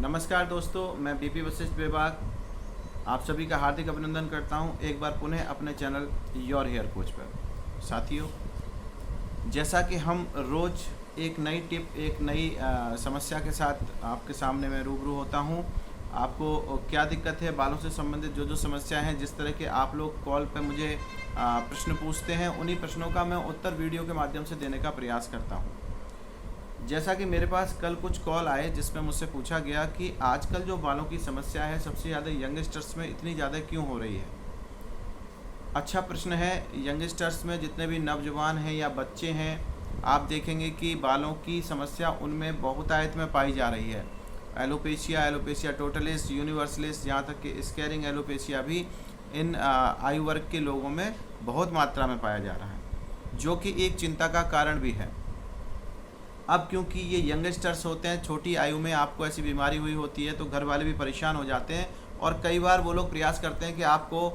नमस्कार दोस्तों, मैं बीपी वशिष्ठ बेबाक आप सभी का हार्दिक अभिनंदन करता हूं एक बार पुनः अपने चैनल योर हेयर कोच पर। साथियों, जैसा कि हम रोज़ एक नई टिप, एक नई समस्या के साथ आपके सामने मैं रूबरू होता हूं। आपको क्या दिक्कत है, बालों से संबंधित जो समस्या हैं, जिस तरह के आप लोग कॉल पर मुझे प्रश्न पूछते हैं, उन्हीं प्रश्नों का मैं उत्तर वीडियो के माध्यम से देने का प्रयास करता हूँ। जैसा कि मेरे पास कल कुछ कॉल आए जिसमें मुझसे पूछा गया कि आजकल जो बालों की समस्या है सबसे ज़्यादा यंगस्टर्स में इतनी ज़्यादा क्यों हो रही है। अच्छा प्रश्न है। यंगस्टर्स में जितने भी नौजवान हैं या बच्चे हैं, आप देखेंगे कि बालों की समस्या उनमें बहुतायत में पाई जा रही है। एलोपेशिया टोटलिस, यूनिवर्सलिस, यहाँ तक कि स्केरिंग एलोपेशिया भी इन आयु वर्ग के लोगों में बहुत मात्रा में पाया जा रहा है, जो कि एक चिंता का कारण भी है। अब क्योंकि ये यंगस्टर्स होते हैं, छोटी आयु में आपको ऐसी बीमारी हुई होती है तो घर वाले भी परेशान हो जाते हैं और कई बार वो लोग प्रयास करते हैं कि आपको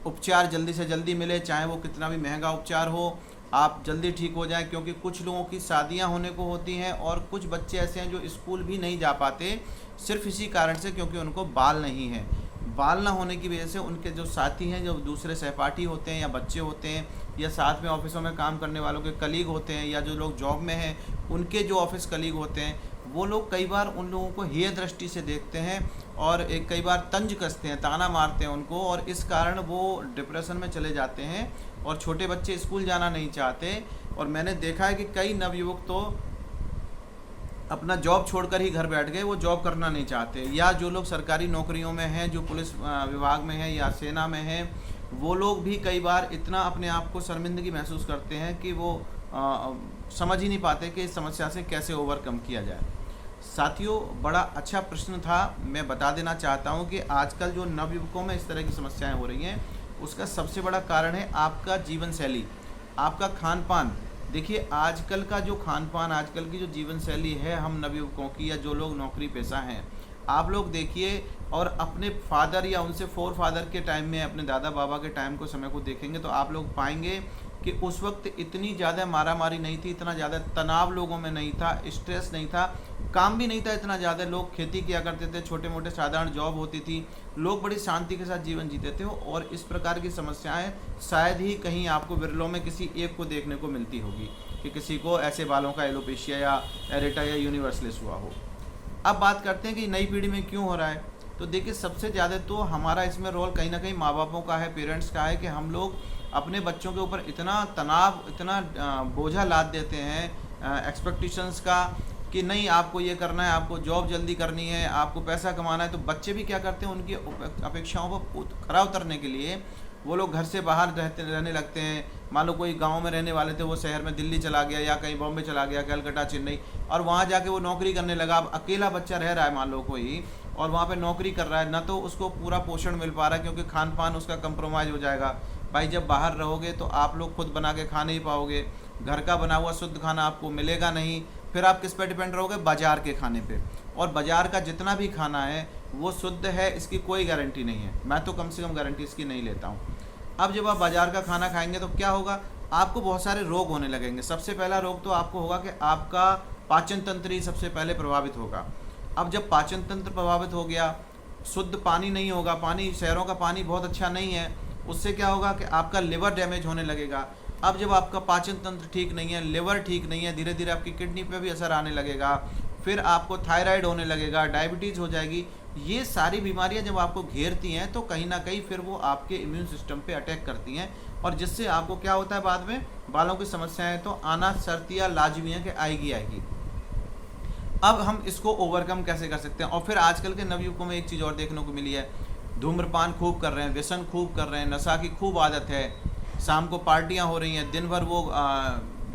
उपचार जल्दी से जल्दी मिले, चाहे वो कितना भी महंगा उपचार हो, आप जल्दी ठीक हो जाएं। क्योंकि कुछ लोगों की शादियां होने को होती हैं और कुछ बच्चे ऐसे हैं जो स्कूल भी नहीं जा पाते, सिर्फ इसी कारण से क्योंकि उनको बाल नहीं हैं। बाल ना होने की वजह से उनके जो साथी हैं, जो दूसरे सहपाठी होते हैं या बच्चे होते हैं या साथ में ऑफिसों में काम करने वालों के कलीग होते हैं या जो लोग जॉब में हैं उनके जो ऑफिस कलीग होते हैं, वो लोग कई बार उन लोगों को हेय दृष्टि से देखते हैं और एक कई बार तंज कसते हैं, ताना मारते हैं उनको, और इस कारण वो डिप्रेशन में चले जाते हैं और छोटे बच्चे स्कूल जाना नहीं चाहते। और मैंने देखा है कि कई नवयुवक तो अपना जॉब छोड़कर ही घर बैठ गए, वो जॉब करना नहीं चाहते। या जो लोग सरकारी नौकरियों में हैं, जो पुलिस विभाग में हैं या सेना में हैं, वो लोग भी कई बार इतना अपने आप को शर्मिंदगी महसूस करते हैं कि वो समझ ही नहीं पाते कि इस समस्या से कैसे ओवरकम किया जाए। साथियों, बड़ा अच्छा प्रश्न था। मैं बता देना चाहता हूँ कि आजकल जो नवयुवकों में इस तरह की समस्याएं हो रही हैं, उसका सबसे बड़ा कारण है आपका जीवन शैली, आपका खान पान। देखिए, आजकल का जो खान पान, आजकल की जो जीवन शैली है हम नवयुवकों की या जो लोग नौकरी पेशा हैं, आप लोग देखिए और अपने फादर या उनसे फोर फादर के टाइम में, अपने दादा बाबा के टाइम को, समय को देखेंगे तो आप लोग पाएंगे कि उस वक्त इतनी ज़्यादा मारामारी नहीं थी, इतना ज़्यादा तनाव लोगों में नहीं था, स्ट्रेस नहीं था, काम भी नहीं था इतना ज़्यादा। लोग खेती किया करते थे, छोटे मोटे साधारण जॉब होती थी, लोग बड़ी शांति के साथ जीवन जीते थे। और इस प्रकार की समस्याएं शायद ही कहीं आपको विरलों में किसी एक को देखने को मिलती होगी कि किसी को ऐसे बालों का एलोपेशिया या एरेटा या यूनिवर्सलिस हुआ हो। अब बात करते हैं कि नई पीढ़ी में क्यों हो रहा है। तो देखिए, सबसे ज़्यादा तो हमारा इसमें रोल कहीं ना कहीं माँ बापों का है, पेरेंट्स का है, कि हम लोग अपने बच्चों के ऊपर इतना तनाव, इतना बोझा लाद देते हैं एक्सपेक्टेशंस का कि नहीं, आपको ये करना है, आपको जॉब जल्दी करनी है, आपको पैसा कमाना है। तो बच्चे भी क्या करते हैं, उनकी अपेक्षाओं पर खरा उतरने के लिए वो लोग घर से बाहर रहने लगते हैं। मान लो कोई गांव में रहने वाले थे, वो शहर में दिल्ली चला गया या कहीं बॉम्बे चला गया, कलकत्ता, चेन्नई, और वहाँ जाके वो नौकरी करने लगा। अब अकेला बच्चा रह रहा है मान लो कोई, और वहाँ पे नौकरी कर रहा है, ना तो उसको पूरा पोषण मिल पा रहा है क्योंकि खान पान उसका कंप्रोमाइज़ हो जाएगा। भाई, जब बाहर रहोगे तो आप लोग खुद बना के खा नहीं पाओगे, घर का बना हुआ शुद्ध खाना आपको मिलेगा नहीं। फिर आप किस पे डिपेंड रहोगे? बाज़ार के खाने पे। और बाज़ार का जितना भी खाना है वो शुद्ध है, इसकी कोई गारंटी नहीं है। मैं तो कम से कम गारंटी इसकी नहीं लेता हूँ। अब जब आप बाज़ार का खाना खाएंगे तो क्या होगा? आपको बहुत सारे रोग होने लगेंगे। सबसे पहला रोग तो आपको होगा कि आपका पाचन तंत्र ही सबसे पहले प्रभावित होगा। अब जब पाचन तंत्र प्रभावित हो गया, शुद्ध पानी नहीं होगा, पानी, शहरों का पानी बहुत अच्छा नहीं है, उससे क्या होगा कि आपका लिवर डैमेज होने लगेगा। अब जब आपका पाचन तंत्र ठीक नहीं है, लिवर ठीक नहीं है, धीरे धीरे आपकी किडनी पे भी असर आने लगेगा, फिर आपको थायराइड होने लगेगा, डायबिटीज़ हो जाएगी। ये सारी बीमारियां जब आपको घेरती हैं तो कहीं ना कहीं फिर वो आपके इम्यून सिस्टम पे अटैक करती हैं, और जिससे आपको क्या होता है, बाद में बालों की समस्याएं तो आना शर्तिया लाजमी है कि आएगी। अब हम इसको ओवरकम कैसे कर सकते हैं? और फिर आजकल के नवयुवकों में एक चीज़ और देखने को मिली है, धूम्रपान खूब कर रहे हैं, व्यसन खूब कर रहे हैं, नशा की खूब आदत है, शाम को पार्टियां हो रही हैं, दिन भर वो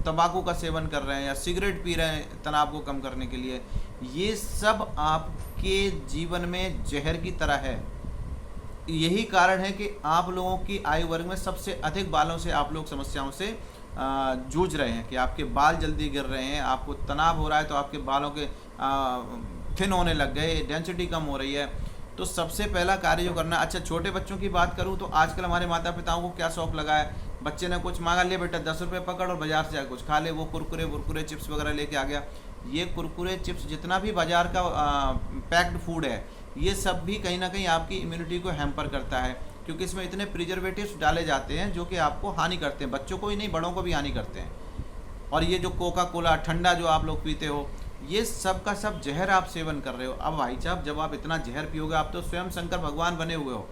तंबाकू का सेवन कर रहे हैं या सिगरेट पी रहे हैं तनाव को कम करने के लिए। ये सब आपके जीवन में जहर की तरह है। यही कारण है कि आप लोगों की आयु वर्ग में सबसे अधिक बालों से आप लोग समस्याओं से जूझ रहे हैं कि आपके बाल जल्दी गिर रहे हैं, आपको तनाव हो रहा है तो आपके बालों के थिन होने लग गए, डेंसिटी कम हो रही है। तो सबसे पहला कार्य जो करना है, अच्छा छोटे बच्चों की बात करूं तो आजकल हमारे माता पिताओं को क्या शौक लगा है, बच्चे ने कुछ मांगा, ले बेटा 10 रुपये पकड़ और बाजार से जाकर कुछ खा ले, वो कुरकुरे वुरकुरे चिप्स वगैरह लेके आ गया। ये कुरकुरे चिप्स जितना भी बाज़ार का पैक्ड फूड है, ये सब भी कहीं ना कहीं आपकी इम्यूनिटी को हैम्पर करता है, क्योंकि इसमें इतने प्रिजर्वेटिव्स डाले जाते हैं जो कि आपको हानि करते हैं, बच्चों को ही नहीं बड़ों को भी हानि करते हैं। और ये जो कोका कोला ठंडा जो आप लोग पीते हो, ये सब का सब जहर आप सेवन कर रहे हो। अब भाई साहब, जब आप इतना जहर पियोगे, आप तो स्वयं शंकर भगवान बने हुए हो,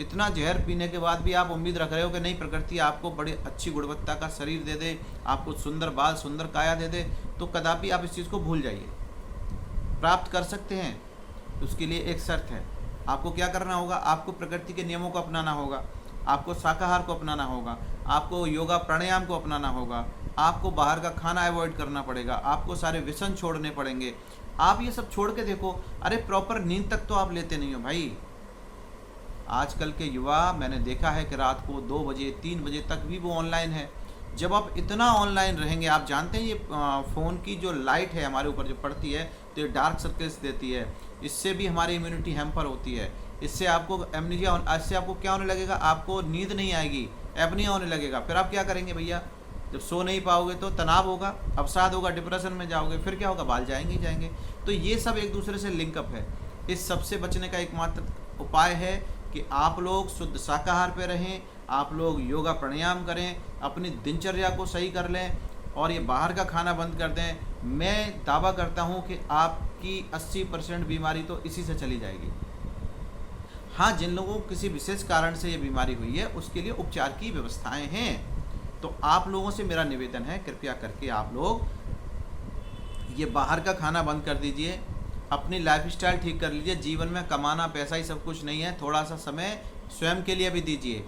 इतना जहर पीने के बाद भी आप उम्मीद रख रहे हो कि नहीं प्रकृति आपको बड़ी अच्छी गुणवत्ता का शरीर दे दे, आपको सुंदर बाल सुंदर काया दे दे, तो कदापि आप इस चीज़ को भूल जाइए। प्राप्त कर सकते हैं, उसके लिए एक शर्त है। आपको क्या करना होगा? आपको प्रकृति के नियमों को अपनाना होगा, आपको शाकाहार को अपनाना होगा, आपको योगा प्राणायाम को अपनाना होगा, आपको बाहर का खाना अवॉइड करना पड़ेगा, आपको सारे व्यसन छोड़ने पड़ेंगे। आप ये सब छोड़ के देखो, अरे प्रॉपर नींद तक तो आप लेते नहीं हो भाई। आजकल के युवा मैंने देखा है कि रात को 2 बजे 3 बजे तक भी वो ऑनलाइन है। जब आप इतना ऑनलाइन रहेंगे, आप जानते हैं ये फ़ोन की जो लाइट है हमारे ऊपर जो पड़ती है, तो ये डार्क सर्कल्स देती है, इससे भी हमारी इम्यूनिटी हैम्पर होती है। इससे आपको एमनीजिया, इससे आपको क्या होने लगेगा? आपको नींद नहीं आएगी, एपनिया होने लगेगा। फिर आप क्या करेंगे भैया? जब सो नहीं पाओगे तो तनाव होगा, अवसाद होगा, डिप्रेशन में जाओगे, फिर क्या होगा? बाल जाएंगे ही जाएंगे। तो ये सब एक दूसरे से लिंकअप है। इस सबसे बचने का एकमात्र उपाय है कि आप लोग शुद्ध शाकाहार पे रहें, आप लोग योगा प्राणायाम करें, अपनी दिनचर्या को सही कर लें और ये बाहर का खाना बंद कर दें। मैं दावा करता हूँ कि आपकी 80% बीमारी तो इसी से चली जाएगी। हाँ, जिन लोगों को किसी विशेष कारण से ये बीमारी हुई है, उसके लिए उपचार की व्यवस्थाएं हैं। तो आप लोगों से मेरा निवेदन है, कृपया करके आप लोग ये बाहर का खाना बंद कर दीजिए, अपनी लाइफस्टाइल ठीक कर लीजिए। जीवन में कमाना पैसा ही सब कुछ नहीं है, थोड़ा सा समय स्वयं के लिए भी दीजिए।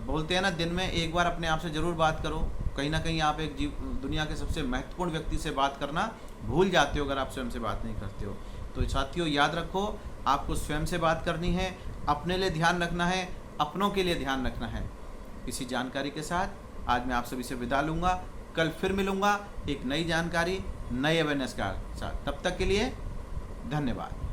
बोलते हैं ना, दिन में एक बार अपने आप से ज़रूर बात करो। कहीं ना कहीं आप एक दुनिया के सबसे महत्वपूर्ण व्यक्ति से बात करना भूल जाते हो अगर आप स्वयं से बात नहीं करते हो। तो साथियों, याद रखो, आपको स्वयं से बात करनी है, अपने लिए ध्यान रखना है, अपनों के लिए ध्यान रखना है। इसी जानकारी के साथ आज मैं आप सभी से विदा लूँगा। कल फिर मिलूँगा एक नई जानकारी, नए अवेयरनेस के साथ। तब तक के लिए धन्यवाद।